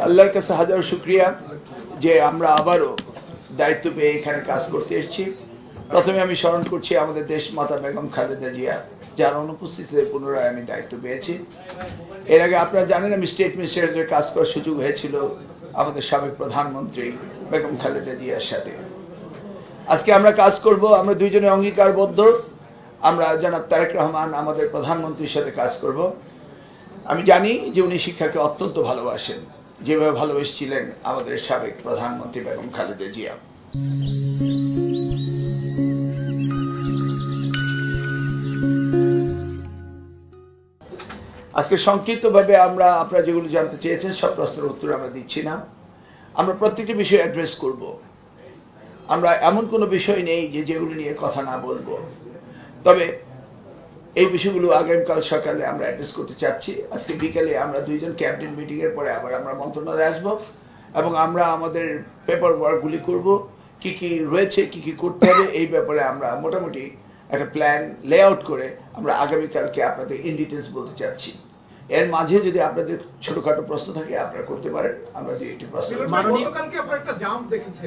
আল্লাহর কাছে হাজার শুকরিয়া যে আমরা আবারও দায়িত্ব পেয়ে এখানে কাজ করতে এসেছি। প্রথমে আমি স্মরণ করছি আমাদের দেশ মাতা বেগম খালেদা জিয়া, যার অনুপস্থিতিতে পুনরায় আমি দায়িত্ব পেয়েছি। এর আগে আপনারা জানেন আমি স্টেট মিনিস্টারের কাজ করার সুযোগ হয়েছিল আমাদের সাবেক প্রধানমন্ত্রী বেগম খালেদা জিয়ার সাথে। আজকে আমরা কাজ করব, আমরা দুইজনে অঙ্গীকারবদ্ধ। আমরা জনাব তারেক রহমান আমাদের প্রধানমন্ত্রীর সাথে কাজ করব। আমি জানি যে উনি শিক্ষাকে অত্যন্ত ভালোবাসেন, যেভাবে ভালোবেসেছিলেন আমাদের সাবেক প্রধানমন্ত্রী বেগম খালেদা জিয়া। আজকে সংক্ষিপ্তভাবে আপনারা যেগুলো জানতে চেয়েছেন সব প্রশ্নের উত্তর আমরা দিচ্ছি না। আমরা প্রত্যেকটি বিষয় অ্যাড্রেস করব। আমরা এমন কোনো বিষয় নেই যেগুলো নিয়ে কথা না বলবো। তবে এই বিষয়গুলো আগামীকাল সকালে আমরা অ্যাড্রেস করতে চাচ্ছি। আজকে বিকেলে আমরা দুইজন ক্যাবিনেট মিটিংয়ের পরে আবার আমরা মন্ত্রণালয়ে আসবো এবং আমরা আমাদের পেপার ওয়ার্কগুলি করব, কি কি রয়েছে, কি কি করতে হবে, এই ব্যাপারে আমরা মোটামুটি একটা প্ল্যান লেআউট করে আমরা আগামীকালকে আপনাদের ইন ডিটেলস বলতে চাচ্ছি। এর মাঝে যদি আপনাদের ছোটখাটো প্রশ্ন থাকে আপনারা করতে পারেন। আমরা দুই একটি প্রশ্ন। গতকালকে আপনারা একটা জাম দেখেছে,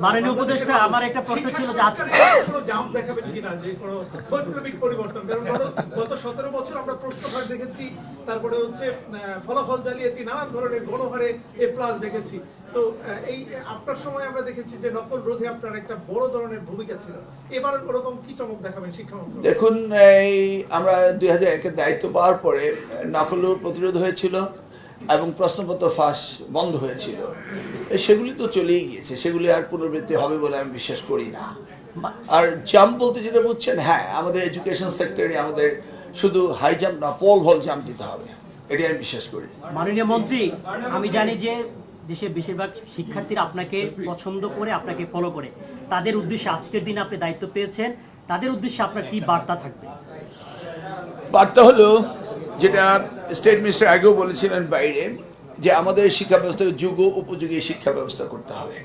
মাননীয় উপদেষ্টা, আমার একটা প্রশ্ন ছিল যে আজকে কোনো জাম দেখাবেন কিনা, যে কোনো বৈপ্লবিক পরিবর্তন? কারণ গত 17 বছর আমরা প্রশ্নভাগ দেখেছি, তারপরে হচ্ছে ফলাফল জালিয়াতি, নানান ধরনের গণহারে A+ দেখেছি। তো এই আপনার সময় আমরা দেখেছি যে নকল রোধে আপনার একটা বড় ধরনের ভূমিকা ছিল। এবার ওরকম কি চমক দেখাবেন শিক্ষামন্ত্রী? দেখুন, এই আমরা 2001-এর দায়িত্ব পাওয়ার পরে নকল প্রতিরোধ হয়েছিল এবং প্রশ্নপত্র ফাঁস বন্ধ হয়েছিল। সেগুলি তো চলেই গিয়েছে, সেগুলি আর পুনরাবৃত্তি হবে বলে আমি বিশ্বাস করি না। আর জাম্প বলতে যেটা বুঝছেন, হ্যাঁ, আমাদের এডুকেশন সেক্টরে আমাদের শুধু হাই জাম্প না, পোল ভল জাম্প দিতে হবে, এটাই আমি বিশ্বাস করি। মাননীয় মন্ত্রী, আমি জানি যে দেশের বেশিরভাগ শিক্ষার্থীরা আপনাকে পছন্দ করে, আপনাকে ফলো করে। তাদের উদ্দেশ্যে আজকের দিনে আপনি দায়িত্ব পেয়েছেন, তাদের উদ্দেশ্যে আপনার কি বার্তা থাকবে? বার্তা হলো যেটা স্টেট মিনিস্টার আগেও বলেছিলেন বাইরে, যে আমাদের শিক্ষা ব্যবস্থাকে যুগ উপযোগী শিক্ষা ব্যবস্থা করতে হবে।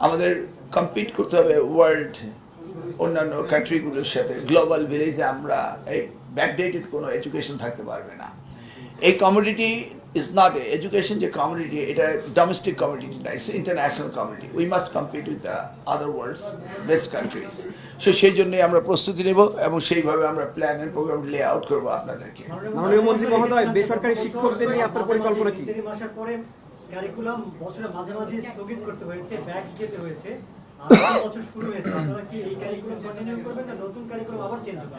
আমাদের কম্পিট করতে হবে ওয়ার্ল্ড অন্যান্য কান্ট্রিগুলোর সাথে। গ্লোবাল ভিলেজে আমরা এই ব্যাকডেটেড কোনো এডুকেশন থাকতে পারবে না। এই কমোডিটি ইজ নট এডুকেশন, যে কমোডিটি, এটা ডোমেস্টিক কমোডিটি না, it's international commodity. We must compete with the other world's best countries. সেই জন্যই আমরা প্রস্তুতি নেব এবং সেইভাবে আমরা plan and programme lay out করবো আপনাদেরকে। মাননীয় মন্ত্রী মহোদয়, বেসরকারি শিক্ষকদের নিয়ে আপনার পরিকল্পনা কি? কারিকুলাম বছরের মাঝে মাঝে স্থগিত করতে হয়েছে, ব্যাক যেতে হয়েছে, বছর শুরু হয়েছে, আপনারা কি এই কারিকুলাম কন্টিনিউ করবেন না নতুন কারিকুলাম আবার চেঞ্জ হবে?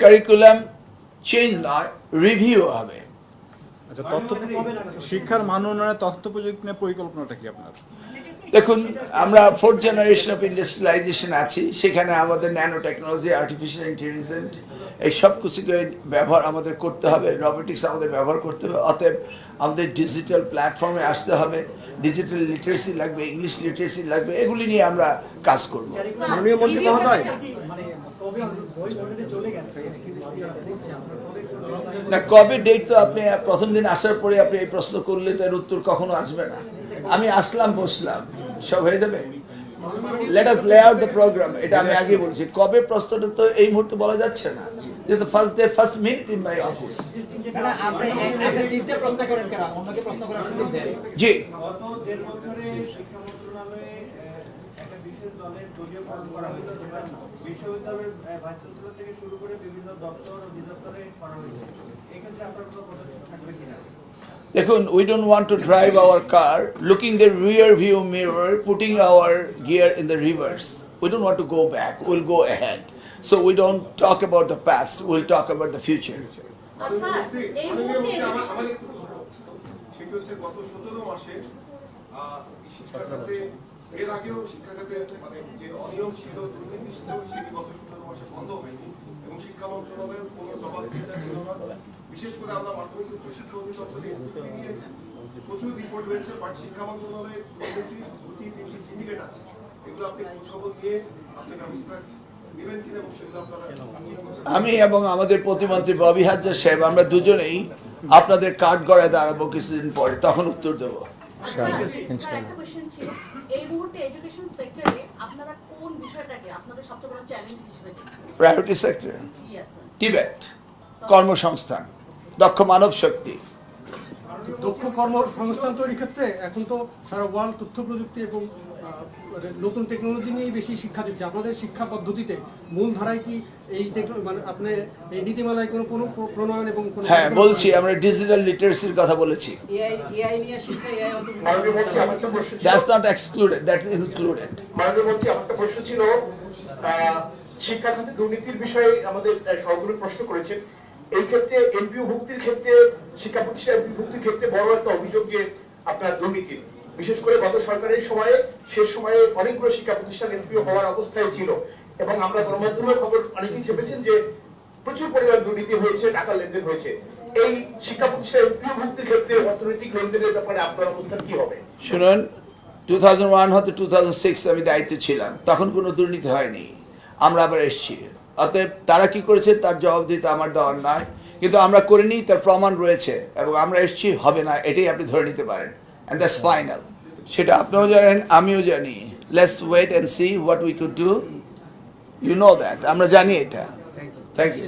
কারিকুলাম চেঞ্জ নয়, রিভিউ হবে। আচ্ছা, শিক্ষার মান উন্নয়নের তথ্য প্রযুক্তি নিয়ে পরিকল্পনাটা কি আপনার? দেখুন, আমরা 4th জেনারেশন অফ ইন্ডাস্ট্রিয়ালাইজেশন আছি, সেখানে আমাদের ন্যানো টেকনোলজি, আর্টিফিশিয়াল ইন্টেলিজেন্স, এই সব কিছুকে ব্যবহার আমাদের করতে হবে, রোবোটিক্স আমাদের ব্যবহার করতে হবে। অতএব আমাদের ডিজিটাল প্ল্যাটফর্মে আসতে হবে, ডিজিটাল লিটারেসি লাগবে, ইংলিশ লিটারেসি লাগবে, এগুলি নিয়ে আমরা কাজ করব। মাননীয় মন্ত্রী মহোদয়, না, কবে ডেট তো আপনি প্রথম দিন আসার পরে আপনি এই প্রশ্ন করলে তার উত্তর কখনো আসবে না। আমি আসলাম, বসলাম, সব হয়ে যাবে। লেট আস লে আউট দ্য প্রোগ্রাম, এটা আমি আগে বলছি। কবে প্রশ্নটা তো এই মুহূর্তে বলা যাচ্ছে না। This the first day, first minute in my office. জি, বিশ্ববিদ্যালয়ের ভাইস চ্যান্সেলর থেকে শুরু করে বিভিন্ন দপ্তর ও অধিদপ্তরে করা হয়েছে। এই ক্ষেত্রে আপনার কোনো পদক্ষেপ থাকবে কিনা? দেখুন, we don't want to drive our car looking the rear view mirror, putting our gear in the reverse. We don't want to go back, we'll go ahead. So we don't talk about the past, we'll talk about the future. এর আগেও শিক্ষা খাতে মানে যে অনিয়ম ছিল, দুর্নীতি ছিল, সেটি গত 17 মাসে বন্ধ হয়নি এবং শিক্ষা মন্ত্রণালয়ের কোনো জবাবদিহিতা ছিল না। বিশেষ করে আমরা মাধ্যমিক উচ্চ শিক্ষা অধিদপ্তরে এসিপি নিয়ে প্রচুর রিপোর্ট হয়েছে, বাট শিক্ষা মন্ত্রণালয়ের দুর্নীতি 2-3টি সিন্ডিকেট আছে। এগুলো আপনি খোঁজখবর দিয়ে আপনি ব্যবস্থা নেবেন কিনা এবং সেগুলো আপনারা? আমি এবং আমাদের প্রতিমন্ত্রী ববি হাজরা সাহেব, আমরা দুজনেই আপনাদের কার্ড গড়ায় দাঁড়াবো কিছুদিন পরে, তখন উত্তর দেবো। এই মুহূর্তে এডুকেশন সেক্টরে আপনারা কোন বিষয়টাকে আপনাদের সবচেয়ে বড় চ্যালেঞ্জ হিসেবে দেখছেন? প্রায়োরিটি সেক্টর, টিবেট, কর্মসংস্থান, দক্ষ মানব শক্তি, দক্ষ কর্মসংস্থান তৈরির ক্ষেত্রে এখন তো সারা ওয়ার্ল্ড তথ্য প্রযুক্তি এবং নতুন টেকনোলজি নিয়ে বেশি শিক্ষা দিচ্ছে। আপনাদের শিক্ষা পদ্ধতিতে মূল ধারায় কি এই মানে আপনি এই নীতিমালায় কোনো প্রণয়ন এবং কোনো হ্যাঁ বলছি, আমরা ডিজিটাল লিটারেসির কথা বলেছি। এআই নিয়ে শিক্ষা, এআই মাননীয় মন্ত্রী, আমার একটা প্রশ্ন ছিল। That's not excluded, that is included. মাননীয় মন্ত্রী, আমার একটা প্রশ্ন ছিল, শিক্ষা খাতে দুর্নীতির বিষয়ে আমাদের সহগুলো প্রশ্ন করেছেন। এই ক্ষেত্রে এমপিও ভুক্তির ক্ষেত্রে, শিক্ষা প্রতিষ্ঠান এমপিও ভুক্তির ক্ষেত্রে বড় একটা অভিযোগ যে আপনার দুর্নীতি, বিশেষ করে গত সরকারের সময়ে, শেষ সময়ে অনেকগুলো শিক্ষা প্রতিষ্ঠান এমপিও হওয়ার অবস্থায় ছিল, এবং আমরা গণমাধ্যমের খবর অনেকেই ছেপেছেন যে প্রচুর পরিমাণ দুর্নীতি হয়েছে, টাকা লেনদেন হয়েছে। এই শিক্ষা প্রতিষ্ঠান এমপিও ভুক্তির ক্ষেত্রে অর্থনৈতিক লেনদেনের ব্যাপারে আপনার অবস্থান কি হবে? শুনুন, 2001 হতে 2006 আমি দায়িত্বে ছিলাম, তখন কোনো দুর্নীতি হয়নি। আমরা আবার এসেছি, অতএব তারা কি করেছে তার জবাব দিতে আমার দেওয়ার নয়, কিন্তু আমরা করিনি, তার প্রমাণ রয়েছে, এবং আমরা এসেছি, হবে না, এটাই আপনি ধরে নিতে পারেন, অ্যান্ড দ্যাটস ফাইনাল। সেটা আপনিও জানেন, আমিও জানি। Let's wait and see what we could do, you know that, আমরা জানি এটা। Thank you.